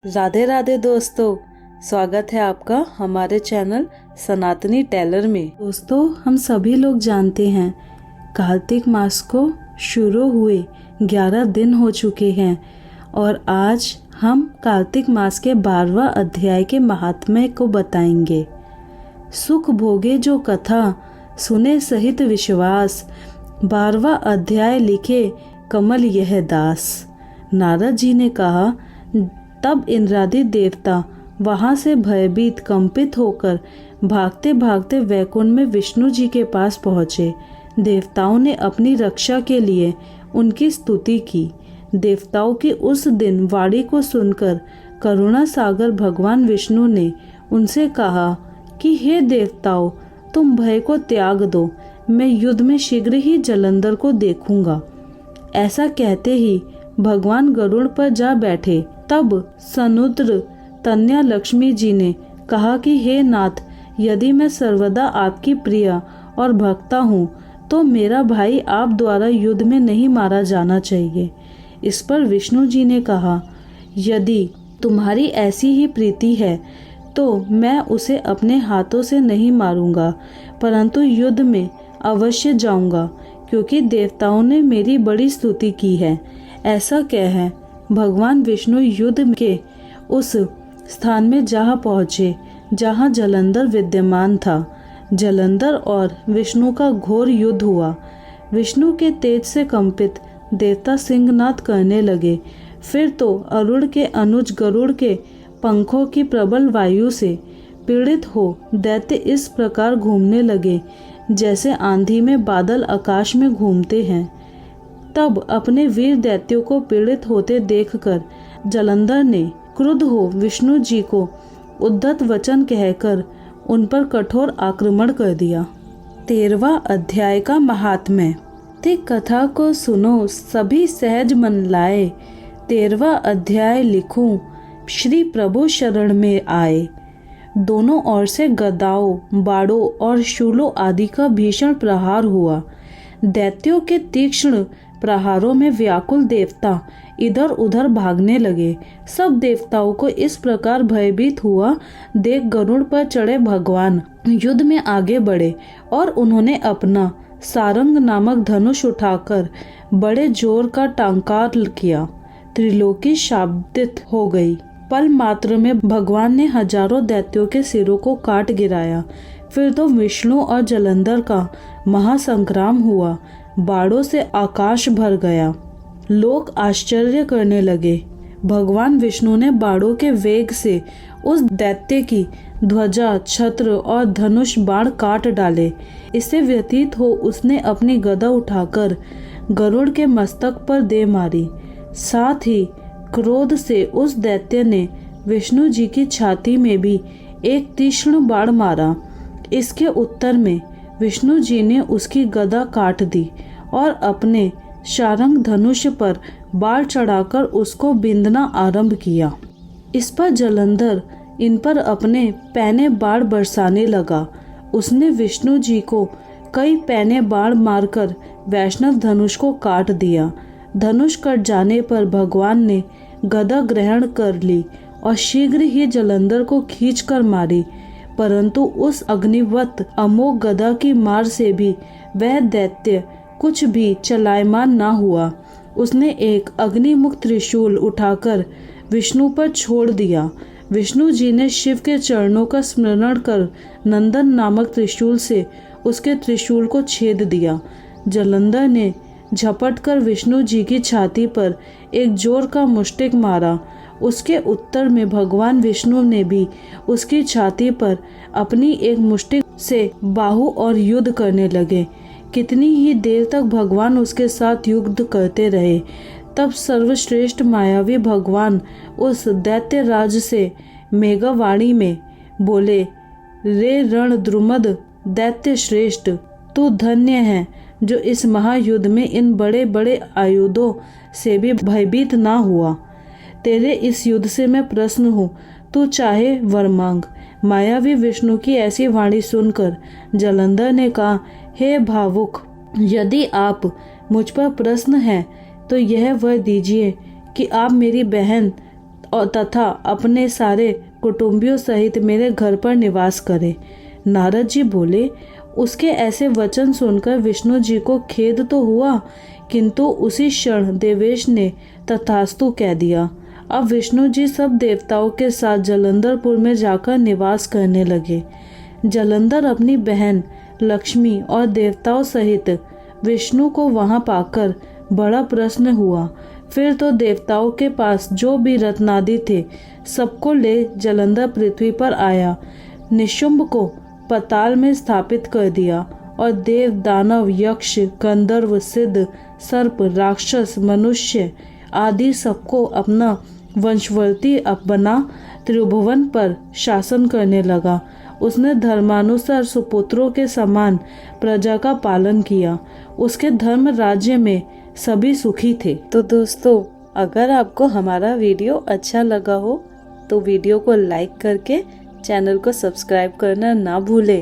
राधे राधे दोस्तों, स्वागत है आपका हमारे चैनल सनातनी टेलर में। दोस्तों, हम सभी लोग जानते हैं कार्तिक मास को शुरू हुए 11 दिन हो चुके हैं और आज हम कार्तिक मास के 12वां अध्याय के महात्म्य को बताएंगे। सुख भोगे जो कथा सुने सहित विश्वास, 12वां अध्याय लिखे कमल यह दास। नारद जी ने कहा, तब इंद्रादि देवता वहां से भयभीत कंपित होकर भागते भागते वैकुंठ में विष्णु जी के पास पहुँचे। देवताओं ने अपनी रक्षा के लिए उनकी स्तुति की। देवताओं की उस दिन वाणी को सुनकर करुणा सागर भगवान विष्णु ने उनसे कहा कि हे देवताओं, तुम भय को त्याग दो, मैं युद्ध में शीघ्र ही जलंधर को देखूंगा। ऐसा कहते ही भगवान गरुड़ पर जा बैठे। तब समुद्र तन्या लक्ष्मी जी ने कहा कि हे नाथ, यदि मैं सर्वदा आपकी प्रिया और भक्ता हूँ तो मेरा भाई आप द्वारा युद्ध में नहीं मारा जाना चाहिए। इस पर विष्णु जी ने कहा, यदि तुम्हारी ऐसी ही प्रीति है तो मैं उसे अपने हाथों से नहीं मारूंगा, परंतु युद्ध में अवश्य जाऊंगा, क्योंकि देवताओं ने मेरी बड़ी स्तुति की है। ऐसा कह भगवान विष्णु युद्ध के उस स्थान में जा पहुँचे जहाँ जलंधर विद्यमान था। जलंधर और विष्णु का घोर युद्ध हुआ। विष्णु के तेज से कंपित देवता सिंहनाद करने लगे। फिर तो अरुण के अनुज गरुड़ के पंखों की प्रबल वायु से पीड़ित हो दैत्य इस प्रकार घूमने लगे जैसे आंधी में बादल आकाश में घूमते हैं। तब अपने वीर दैत्यों को पीड़ित होते देखकर जलंधर ने क्रुद्ध हो विष्णु जी को उद्धत वचन कहकर उन पर कठोर आक्रमण कर दिया। 13वां अध्याय का महात्म्य। ते कथा को सुनो सभी सहज मन लाए, 13वां अध्याय लिखूं श्री प्रभु शरण में आए। दोनों ओर से गदाओं, बाड़ों और शूलों आदि का भीषण प्रहार हुआ। दैत्यों के तीक्ष्ण प्रहारों में व्याकुल देवता इधर उधर भागने लगे। सब देवताओं को इस प्रकार भयभीत हुआ देख गरुड़ पर चढ़े भगवान युद्ध में आगे बढ़े और उन्होंने अपना सारंग नामक धनुष उठाकर बड़े जोर का टांकार किया। त्रिलोकी शाब्दित हो गई। पल मात्र में भगवान ने हजारों दैत्यों के सिरों को काट गिराया। फिर तो विष्णु और जलंधर का महासंग्राम हुआ। बाड़ों से आकाश भर गया। लोग आश्चर्य करने लगे। भगवान विष्णु ने बाड़ों के वेग से उस दैत्य की ध्वजा, छत्र और धनुष बाण काट डाले। इससे व्यतीत हो उसने अपनी गदा उठाकर गरुड़ के मस्तक पर दे मारी। साथ ही क्रोध से उस दैत्य ने विष्णु जी की छाती में भी एक तीक्ष्ण बाण मारा। इसके उत्तर में विष्णु जी ने उसकी गदा काट दी और अपने शारंग धनुष पर बाण चढ़ाकर उसको बिंदना आरंभ किया। इस पर जलंधर इन पर अपने पैने बाण बरसाने लगा। उसने विष्णु जी को कई पैने बाण मारकर वैष्णव धनुष को काट दिया। धनुष कट जाने पर भगवान ने गदा ग्रहण कर ली और शीघ्र ही जलंधर को खींचकर मारी, परंतु उस अग्निवत अमोघ गदा की मार से भी वह दैत्य कुछ भी चलायमान न हुआ। उसने एक अग्निमुख त्रिशूल उठाकर विष्णु पर छोड़ दिया। विष्णु जी ने शिव के चरणों का स्मरण कर नंदन नामक त्रिशूल से उसके त्रिशूल को छेद दिया। जलंधर ने झपट कर विष्णु जी की छाती पर एक जोर का मुष्टिक मारा। उसके उत्तर में भगवान विष्णु ने भी उसकी छाती पर अपनी एक मुष्टिक से बाहु और युद्ध करने लगे। कितनी ही देर तक भगवान उसके साथ युद्ध करते रहे। तब सर्वश्रेष्ठ मायावी भगवान उस दैत्य राज से मेघवाणी में बोले, रे रण द्रुमद दैत्य श्रेष्ठ, तू धन्य है जो इस महायुद्ध में इन बड़े बड़े आयुधों से भी भयभीत ना हुआ। तेरे इस युद्ध से मैं प्रसन्न हूँ, तू चाहे वर मांग। मायावी विष्णु की ऐसी वाणी सुनकर जलंधर ने कहा, हे भावुक, यदि आप मुझ पर प्रसन्न हैं तो यह वर दीजिए कि आप मेरी बहन और तथा अपने सारे कुटुंबियों सहित मेरे घर पर निवास करे। नारद जी बोले। उसके ऐसे वचन सुनकर विष्णु जी को खेद तो हुआ, किंतु उसी क्षण देवेश ने तथास्तु कह दिया। अब विष्णु जी सब देवताओं के साथ जलंधरपुर में जाकर निवास करने लगे। जलंधर अपनी बहन लक्ष्मी और देवताओं सहित विष्णु को वहां पाकर बड़ा प्रसन्न हुआ। फिर तो देवताओं के पास जो भी रत्नादि थे सबको ले जलंधर पृथ्वी पर आया। निशुंभ को पाताल में स्थापित कर दिया और देव, दानव, यक्ष, गंधर्व, सिद्ध, सर्प, राक्षस, मनुष्य आदि सबको अपना वंशवर्ती बना त्रिभुवन पर शासन करने लगा। उसने धर्मानुसार सुपुत्रों के समान प्रजा का पालन किया। उसके धर्म राज्य में सभी सुखी थे। तो दोस्तों, अगर आपको हमारा वीडियो अच्छा लगा हो तो वीडियो को लाइक करके चैनल को सब्सक्राइब करना ना भूलें।